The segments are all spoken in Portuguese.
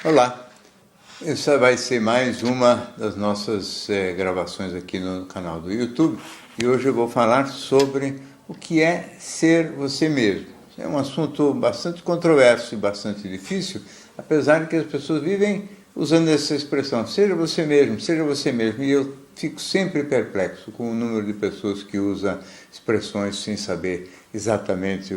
Olá, essa vai ser mais uma das nossas gravações aqui no canal do YouTube e hoje eu vou falar sobre o que é ser você mesmo. É um assunto bastante controverso e bastante difícil, apesar de que as pessoas vivem usando essa expressão, seja você mesmo, e eu fico sempre perplexo com o número de pessoas que usam expressões sem saber exatamente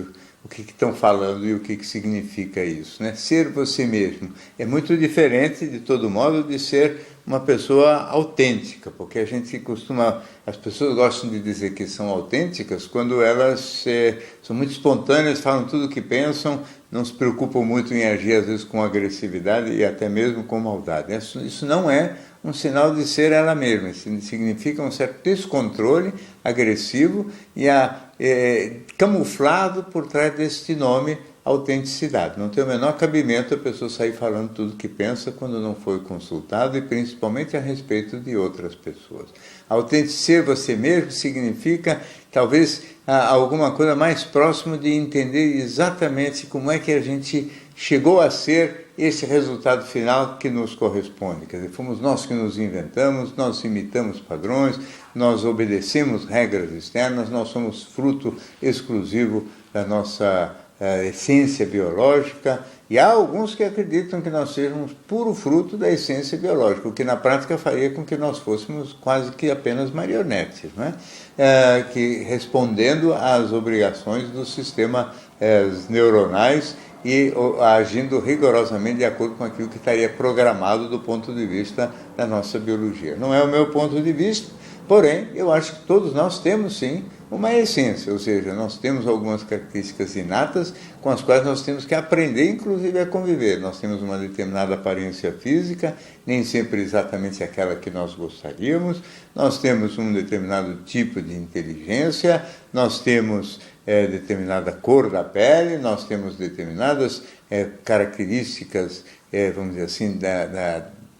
o que estão falando e o que significa isso, né? Ser você mesmo é muito diferente, de todo modo, de ser uma pessoa autêntica, porque as pessoas gostam de dizer que são autênticas quando elas são muito espontâneas, falam tudo o que pensam, não se preocupam muito em agir, às vezes, com agressividade e até mesmo com maldade. Isso não é um sinal de ser ela mesma, isso significa um certo descontrole agressivo e camuflado por trás deste nome autenticidade. Não tem o menor cabimento a pessoa sair falando tudo o que pensa quando não foi consultado e principalmente a respeito de outras pessoas. Ser você mesmo significa talvez alguma coisa mais próxima de entender exatamente como é que a gente chegou a ser esse resultado final que nos corresponde. Quer dizer, fomos nós que nos inventamos, nós imitamos padrões, nós obedecemos regras externas, nós somos fruto exclusivo da nossa essência biológica, e há alguns que acreditam que nós sejamos puro fruto da essência biológica, o que na prática faria com que nós fôssemos quase que apenas marionetes, né? Que respondendo às obrigações do sistema neuronais e agindo rigorosamente de acordo com aquilo que estaria programado do ponto de vista da nossa biologia. Não é o meu ponto de vista, porém, eu acho que todos nós temos, sim, uma essência, ou seja, nós temos algumas características inatas com as quais nós temos que aprender, inclusive, a conviver. Nós temos uma determinada aparência física, nem sempre exatamente aquela que nós gostaríamos, nós temos um determinado tipo de inteligência, nós temos determinada cor da pele, nós temos determinadas características, vamos dizer assim,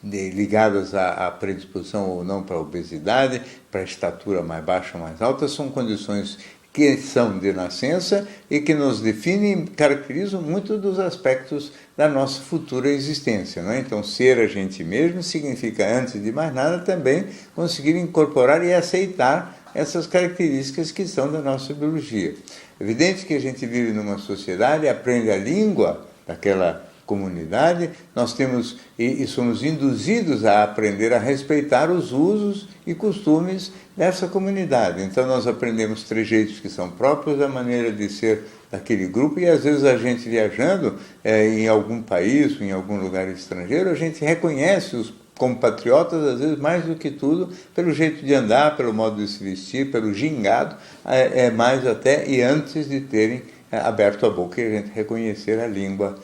ligadas à predisposição ou não para a obesidade, para a estatura mais baixa ou mais alta, são condições que são de nascença e que nos definem e caracterizam muito dos aspectos da nossa futura existência, não é? Então, ser a gente mesmo significa, antes de mais nada, também conseguir incorporar e aceitar essas características que são da nossa biologia. É evidente que a gente vive numa sociedade, aprende a língua daquela comunidade, nós temos e somos induzidos a aprender a respeitar os usos e costumes dessa comunidade. Então nós aprendemos trejeitos que são próprios da maneira de ser daquele grupo e às vezes a gente viajando em algum país, em algum lugar estrangeiro, a gente reconhece os compatriotas, às vezes mais do que tudo, pelo jeito de andar, pelo modo de se vestir, pelo gingado, mais até e antes de terem aberto a boca e a gente reconhecer a língua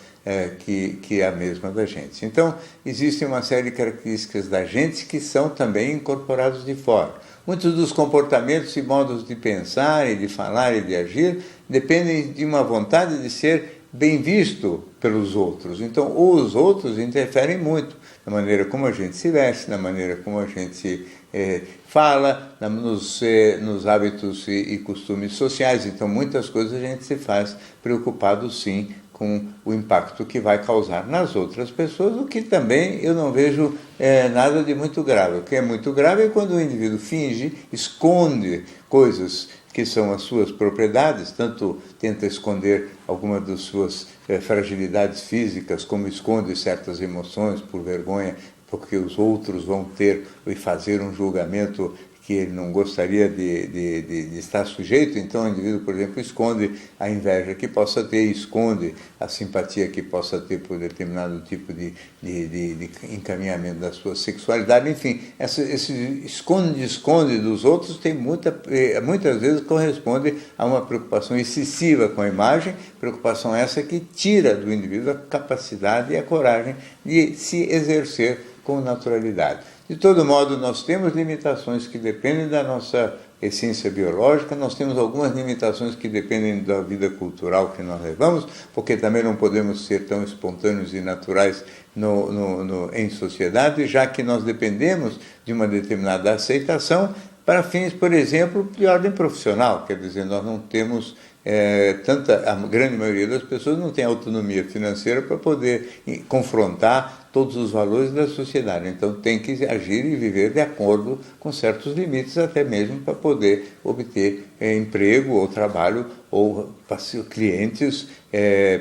que é a mesma da gente. Então, existem uma série de características da gente que são também incorporados de fora. Muitos dos comportamentos e modos de pensar e de falar e de agir dependem de uma vontade de ser bem visto pelos outros. Então, os outros interferem muito na maneira como a gente se veste, na maneira como a gente fala, nos hábitos e costumes sociais. Então, muitas coisas a gente se faz preocupado, sim, com o impacto que vai causar nas outras pessoas, o que também eu não vejo nada de muito grave. O que é muito grave é quando o indivíduo finge, esconde coisas que são as suas propriedades, tanto tenta esconder alguma das suas fragilidades físicas, como esconde certas emoções por vergonha, porque os outros vão ter e fazer um julgamento que ele não gostaria de estar sujeito. Então o indivíduo, por exemplo, esconde a inveja que possa ter, esconde a simpatia que possa ter por determinado tipo de encaminhamento da sua sexualidade. Enfim, esse esconde dos outros tem muitas vezes corresponde a uma preocupação excessiva com a imagem, preocupação essa que tira do indivíduo a capacidade e a coragem de se exercer com naturalidade. De todo modo, nós temos limitações que dependem da nossa essência biológica, nós temos algumas limitações que dependem da vida cultural que nós levamos, porque também não podemos ser tão espontâneos e naturais em sociedade, já que nós dependemos de uma determinada aceitação para fins, por exemplo, de ordem profissional. Quer dizer, nós não temos a grande maioria das pessoas não tem autonomia financeira para poder confrontar todos os valores da sociedade. Então tem que agir e viver de acordo com certos limites, até mesmo para poder obter emprego ou trabalho ou clientes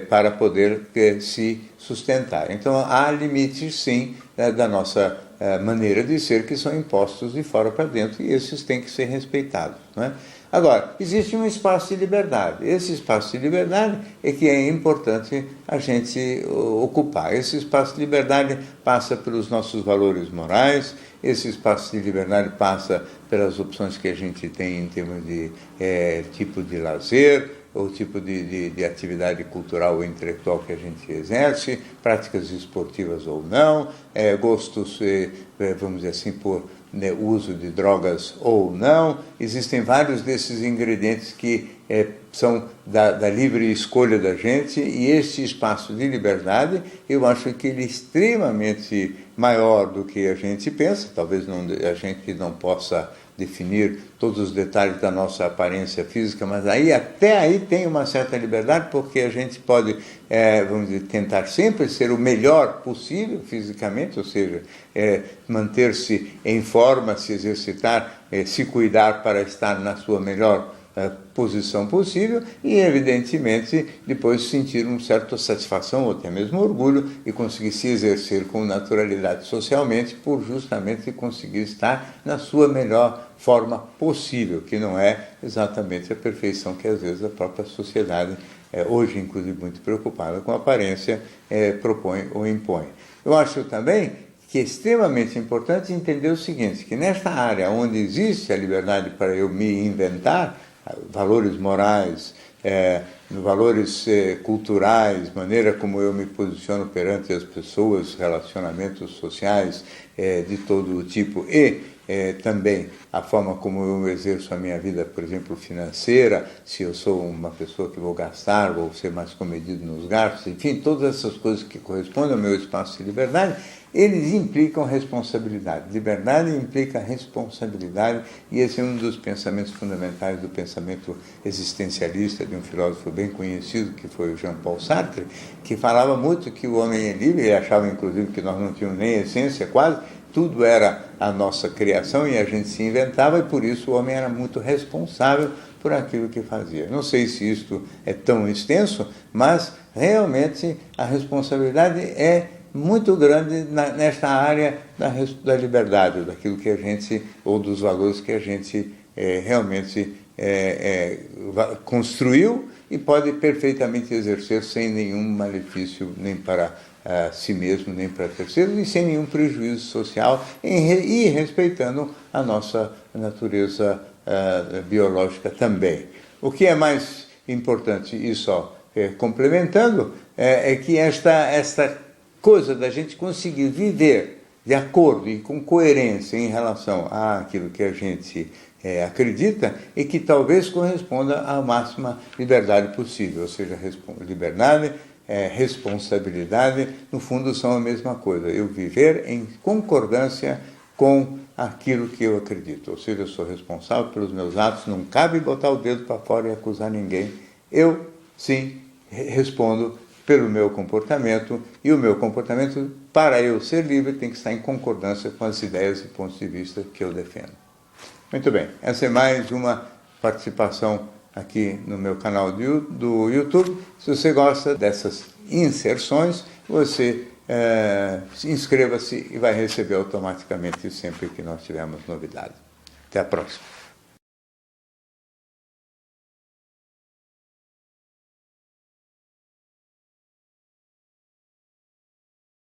para poder se sustentar. Então há limites, sim, da nossa maneira de ser, que são impostos de fora para dentro, e esses têm que ser respeitados, não é? Agora, existe um espaço de liberdade. Esse espaço de liberdade é que é importante a gente ocupar. Esse espaço de liberdade passa pelos nossos valores morais, esse espaço de liberdade passa pelas opções que a gente tem em termos de tipo de lazer, ou tipo de atividade cultural ou intelectual que a gente exerce, práticas esportivas ou não, gostos, vamos dizer assim, por uso de drogas ou não. Existem vários desses ingredientes que são da livre escolha da gente, e este espaço de liberdade, eu acho que ele é extremamente maior do que a gente pensa. Talvez a gente não possa definir todos os detalhes da nossa aparência física, mas até aí tem uma certa liberdade, porque a gente pode, vamos dizer, tentar sempre ser o melhor possível fisicamente, ou seja, manter-se em forma, se exercitar, se cuidar para estar na sua melhor posição possível, e evidentemente depois sentir uma certa satisfação ou até mesmo orgulho e conseguir se exercer com naturalidade socialmente, por justamente conseguir estar na sua melhor forma possível, que não é exatamente a perfeição que às vezes a própria sociedade, hoje inclusive muito preocupada com a aparência, propõe ou impõe. Eu acho também que é extremamente importante entender o seguinte, que nesta área onde existe a liberdade para eu me inventar, valores morais, valores culturais, maneira como eu me posiciono perante as pessoas, relacionamentos sociais de todo tipo, e também a forma como eu exerço a minha vida, por exemplo, financeira, se eu sou uma pessoa que vou gastar, vou ser mais comedido nos gastos, enfim, todas essas coisas que correspondem ao meu espaço de liberdade, eles implicam responsabilidade. Liberdade implica responsabilidade, e esse é um dos pensamentos fundamentais do pensamento existencialista de um filósofo bem conhecido, que foi o Jean-Paul Sartre, que falava muito que o homem é livre, e achava inclusive que nós não tínhamos nem essência quase, tudo era a nossa criação e a gente se inventava, e por isso o homem era muito responsável por aquilo que fazia. Não sei se isto é tão extenso, mas realmente a responsabilidade é muito grande nesta área da liberdade, daquilo que a gente, ou dos valores que a gente realmente construiu e pode perfeitamente exercer sem nenhum malefício nem para si mesmo, nem para terceiros, e sem nenhum prejuízo social, e respeitando a nossa natureza biológica também. O que é mais importante, e só complementando, é que esta coisa da gente conseguir viver de acordo e com coerência em relação àquilo que a gente acredita, e que talvez corresponda à máxima liberdade possível, ou seja, liberdade, responsabilidade, no fundo são a mesma coisa. Eu viver em concordância com aquilo que eu acredito, ou seja, eu sou responsável pelos meus atos, não cabe botar o dedo para fora e acusar ninguém. Eu, sim, respondo pelo meu comportamento, e o meu comportamento, para eu ser livre, tem que estar em concordância com as ideias e pontos de vista que eu defendo. Muito bem, essa é mais uma participação aqui no meu canal do YouTube. Se você gosta dessas inserções, você inscreva-se e vai receber automaticamente sempre que nós tivermos novidade. Até a próxima.